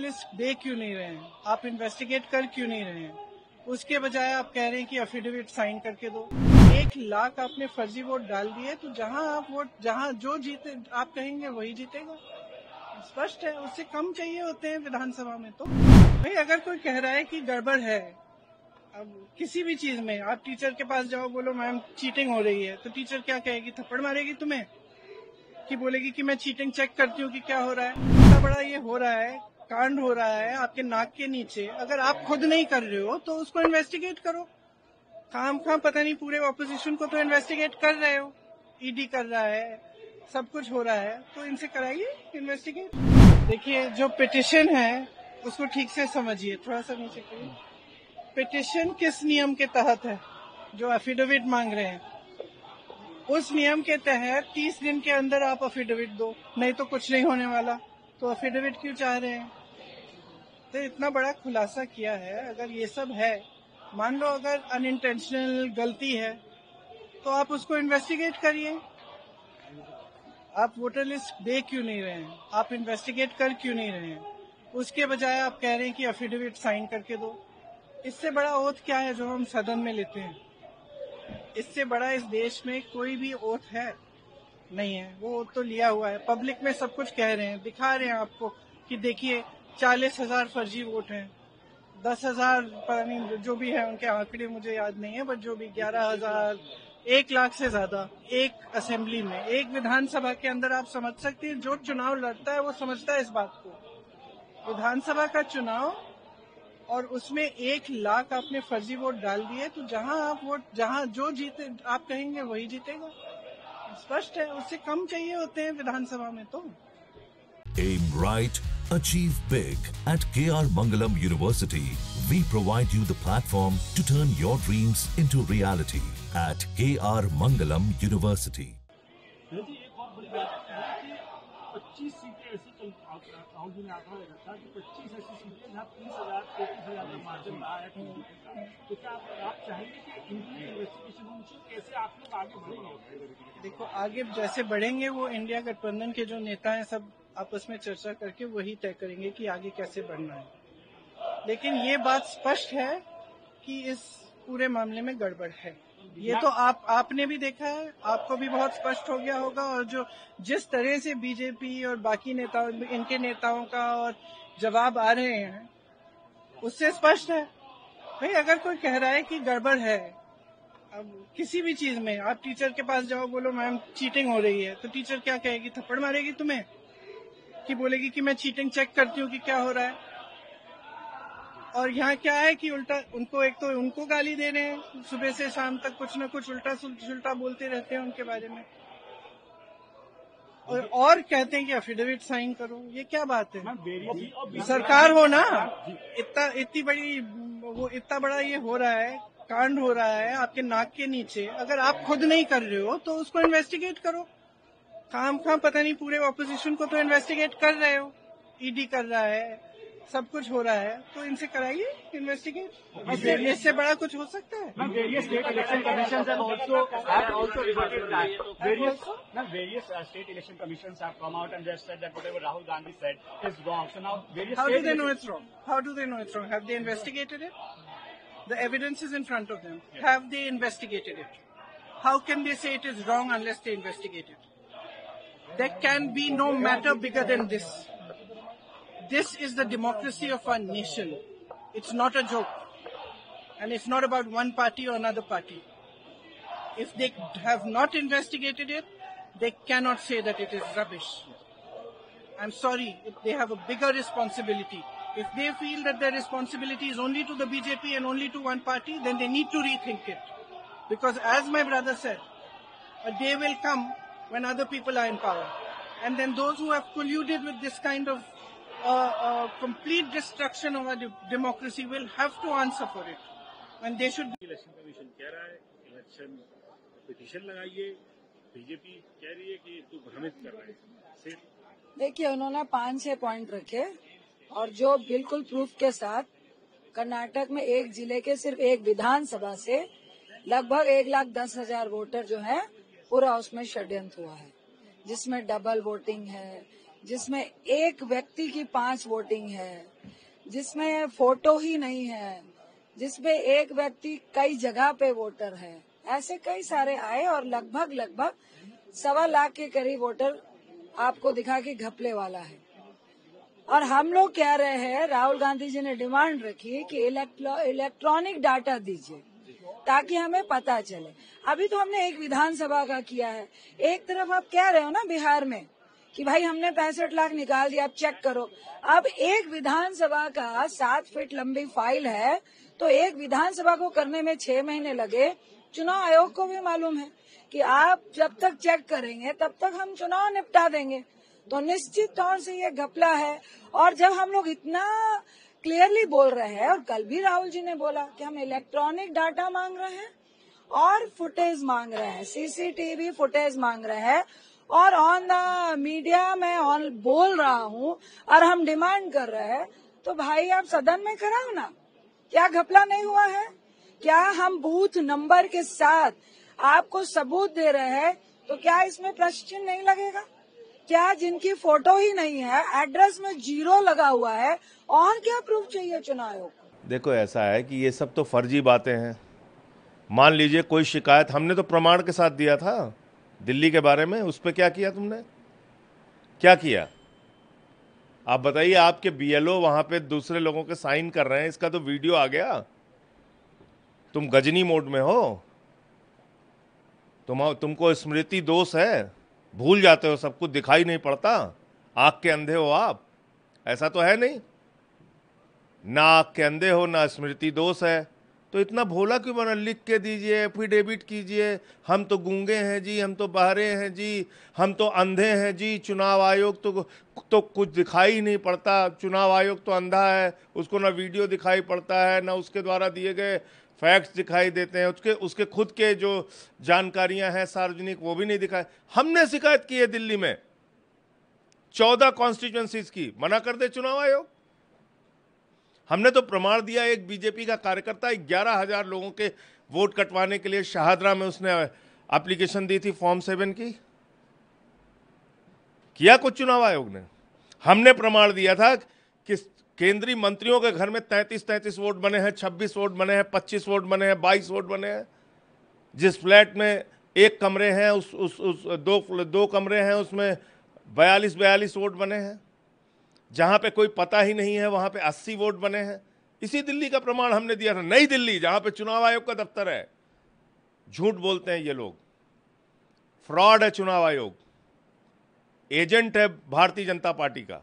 List दे क्यों नहीं रहे हैं? आप इन्वेस्टिगेट कर क्यों नहीं रहे हैं? उसके बजाय आप कह रहे हैं कि एफिडेविट साइन करके दो। 1 लाख आपने फर्जी वोट डाल दिए, तो जहां जो जीते आप कहेंगे वही जीतेगा। स्पष्ट है, उससे कम चाहिए होते हैं विधानसभा में। तो भाई अगर कोई कह रहा है कि गड़बड़ है, अब किसी भी चीज में आप टीचर के पास जाओ, बोलो मैम चीटिंग हो रही है, तो टीचर क्या कहेगी? थप्पड़ मारेगी तुम्हें, कि बोलेगी कि मैं चीटिंग चेक करती हूँ कि क्या हो रहा है। इतना बड़ा ये हो रहा है, कांड हो रहा है आपके नाक के नीचे, अगर आप खुद नहीं कर रहे हो तो उसको इन्वेस्टिगेट करो। काम पता नहीं, पूरे ऑपोजिशन को तो इन्वेस्टिगेट कर रहे हो, ईडी कर रहा है, सब कुछ हो रहा है, तो इनसे कराइए इन्वेस्टिगेट। देखिए, जो पिटिशन है उसको ठीक से समझिए, थोड़ा सा नीचे करिए। पिटिशन किस नियम के तहत है? जो एफिडेविट मांग रहे हैं, उस नियम के तहत 30 दिन के अंदर आप एफिडेविट दो, नहीं तो कुछ नहीं होने वाला। तो एफिडेविट क्यों चाह रहे हैं? तो इतना बड़ा खुलासा किया है, अगर ये सब है, मान लो अगर अनइंटेंशनल गलती है, तो आप उसको इन्वेस्टिगेट करिए। आप वोटर लिस्ट दे क्यों नहीं रहे हैं? आप इन्वेस्टिगेट कर क्यों नहीं रहे हैं? उसके बजाय आप कह रहे हैं कि एफिडेविट साइन करके दो। इससे बड़ा ओथ क्या है जो हम सदन में लेते हैं? इससे बड़ा इस देश में कोई भी ओथ है नहीं है। वो ओथ तो लिया हुआ है, पब्लिक में सब कुछ कह रहे हैं, दिखा रहे हैं आपको कि देखिए 40,000 फर्जी वोट हैं, 10,000 पता नहीं जो भी है, उनके आंकड़े मुझे याद नहीं है, बट जो भी 11,000, 1 लाख से ज्यादा एक असेंबली में, एक विधानसभा के अंदर। आप समझ सकते हैं, जो चुनाव लड़ता है वो समझता है इस बात को। विधानसभा का चुनाव, और उसमें 1 लाख आपने फर्जी वोट डाल दिए, तो जहां जो जीते आप कहेंगे वही जीतेगा। स्पष्ट है, उससे कम चाहिए होते हैं विधानसभा में। तो Aim right, achieve big. At KR Mangalam University, we provide you the platform to turn your dreams into reality. At KR Mangalam University. 25 सीटें ऐसी राहुल जी ने आंकड़ा रखा कि 25 ऐसी सीटें जहाँ 30,000 33,000 का मार्जिन रहा है। तो क्या आप चाहेंगे कि इनकी इन्वेस्टिगेशन होनी? कैसे आप लोग आगे बढ़ेंगे? देखो, आगे जैसे बढ़ेंगे वो इंडिया गठबंधन के जो नेता हैं सब आपस में चर्चा करके वही तय करेंगे कि आगे कैसे बढ़ना है। लेकिन ये बात स्पष्ट है कि इस पूरे मामले में गड़बड़ है। ये तो आपने भी देखा है, आपको भी बहुत स्पष्ट हो गया होगा। और जिस तरह से बीजेपी और बाकी नेताओं, इनके नेताओं का और जवाब आ रहे हैं, उससे स्पष्ट है। भाई अगर कोई कह रहा है कि गड़बड़ है, अब किसी भी चीज में आप टीचर के पास जाओ, बोलो मैम चीटिंग हो रही है, तो टीचर क्या कहेगी? थप्पड़ मारेगी तुम्हें, कि बोलेगी कि मैं चीटिंग चेक करती हूँ कि क्या हो रहा है। और यहाँ क्या है कि उल्टा उनको, एक तो उनको गाली दे रहे हैं, सुबह से शाम तक कुछ न कुछ उल्टा सुल्टा बोलते रहते हैं उनके बारे में, और कहते हैं कि एफिडेविट साइन करो। ये क्या बात है? सरकार हो ना, इतना बड़ा ये हो रहा है, कांड हो रहा है आपके नाक के नीचे, अगर आप खुद नहीं कर रहे हो तो उसको इन्वेस्टिगेट करो। काम पता नहीं, पूरे ऑपोजिशन को तो इन्वेस्टिगेट कर रहे हो, ईडी कर रहा है, सब कुछ हो रहा है, तो इनसे कराइए इन्वेस्टिगेट। इससे बड़ा कुछ हो सकता है? Various state election commissions have also reverted that. Various state election commissions have come out and they have said that whatever Rahul Gandhi said is wrong. So now various. How do they know it's wrong? How do they know it's wrong? Have they investigated it? The evidence is in front of them. Yes. Have they investigated it? How can they say it is wrong unless they investigate it? There can be no matter bigger than this. This is the democracy of our nation. It's not a joke. And it's not about one party or another party. If they have not investigated it, they cannot say that it is rubbish. I'm sorry, if they have a bigger responsibility. If they feel that their responsibility is only to the BJP and only to one party, then they need to rethink it. Because as my brother said, a day will come when other people are in power. And then those who have colluded with this kind of complete destruction of our democracy will have to answer for it. And they should. Election commission कह रहा है election petition लगाइए, BJP कह रही है कि तू भ्रमित कर रहा है। देखिए, उन्होंने 5-6 पॉइंट रखे और जो बिल्कुल प्रूफ के साथ कर्नाटक में एक जिले के सिर्फ एक विधानसभा से लगभग 1,10,000 वोटर जो है पूरा उसमें षड्यंत्र हुआ है, जिसमें डबल वोटिंग है, जिसमें एक व्यक्ति की 5 वोटिंग है, जिसमें फोटो ही नहीं है, जिसमें एक व्यक्ति कई जगह पे वोटर है, ऐसे कई सारे आए और लगभग 1.25 लाख के करीब वोटर आपको दिखा के घपले वाला है। और हम लोग कह रहे हैं, राहुल गांधी जी ने डिमांड रखी कि इलेक्ट्रॉनिक डाटा दीजिए ताकि हमें पता चले। अभी तो हमने एक विधानसभा का किया है, एक तरफ आप कह रहे हो ना बिहार में कि भाई हमने 65 लाख निकाल दिया, आप चेक करो। अब एक विधानसभा का 7 फीट लंबी फाइल है, तो एक विधानसभा को करने में 6 महीने लगे। चुनाव आयोग को भी मालूम है कि आप जब तक चेक करेंगे तब तक हम चुनाव निपटा देंगे। तो निश्चित तौर से ये घपला है। और जब हम लोग इतना क्लियरली बोल रहे हैं, और कल भी राहुल जी ने बोला कि हम इलेक्ट्रॉनिक डाटा मांग रहे हैं और फुटेज मांग रहे हैं, सीसीटीवी फुटेज मांग रहे हैं, और ऑन द मीडिया में बोल रहा हूँ और हम डिमांड कर रहे हैं, तो भाई आप सदन में कराओ ना। क्या घपला नहीं हुआ है? क्या हम बूथ नंबर के साथ आपको सबूत दे रहे हैं, तो क्या इसमें प्रश्न चिन्ह नहीं लगेगा? क्या जिनकी फोटो ही नहीं है, एड्रेस में 0 लगा हुआ है, और क्या प्रूफ चाहिए चुनाव आयोग को? देखो, ऐसा है कि ये सब तो फर्जी बातें हैं। मान लीजिए कोई शिकायत, हमने तो प्रमाण के साथ दिया था दिल्ली के बारे में, उस पर क्या किया तुमने? क्या किया आप बताइए? आपके बीएलओ वहां पे दूसरे लोगों के साइन कर रहे हैं, इसका तो वीडियो आ गया। तुम गजनी मोड में हो, तुमको स्मृति दोष है, भूल जाते हो, सब कुछ दिखाई नहीं पड़ता, आंख के अंधे हो आप। ऐसा तो है नहीं, ना आंख के अंधे हो ना स्मृति दोष है, तो इतना भोला क्यों बना? लिख के दीजिए, एफिडेविट कीजिए, हम तो गूंगे हैं जी, हम तो बहरे हैं जी, हम तो अंधे हैं जी, चुनाव आयोग तो कुछ दिखाई ही नहीं पड़ता, चुनाव आयोग तो अंधा है, उसको ना वीडियो दिखाई पड़ता है, ना उसके द्वारा दिए गए फैक्ट्स दिखाई देते हैं, उसके खुद के जो जानकारियां हैं सार्वजनिक वो भी नहीं दिखाए। हमने शिकायत की है दिल्ली में 14 कॉन्स्टिट्यूएंसीज की, मना कर दे चुनाव आयोग। हमने तो प्रमाण दिया, एक बीजेपी का कार्यकर्ता 11,000 लोगों के वोट कटवाने के लिए शाहदरा में उसने एप्लीकेशन दी थी फॉर्म 7 की। किया कुछ चुनाव आयोग ने? हमने प्रमाण दिया था कि केंद्रीय मंत्रियों के घर में 33 वोट बने हैं, 26 वोट बने हैं, 25 वोट बने हैं, 22 वोट बने हैं। जिस फ्लैट में 1 कमरे हैं, उस दो कमरे हैं, उसमें 42 वोट बने हैं। जहां पे कोई पता ही नहीं है वहां पे 80 वोट बने हैं। इसी दिल्ली का प्रमाण हमने दिया था। नई दिल्ली, जहां पे चुनाव आयोग का दफ्तर है। झूठ बोलते हैं ये लोग, फ्रॉड है चुनाव आयोग, एजेंट है भारतीय जनता पार्टी का।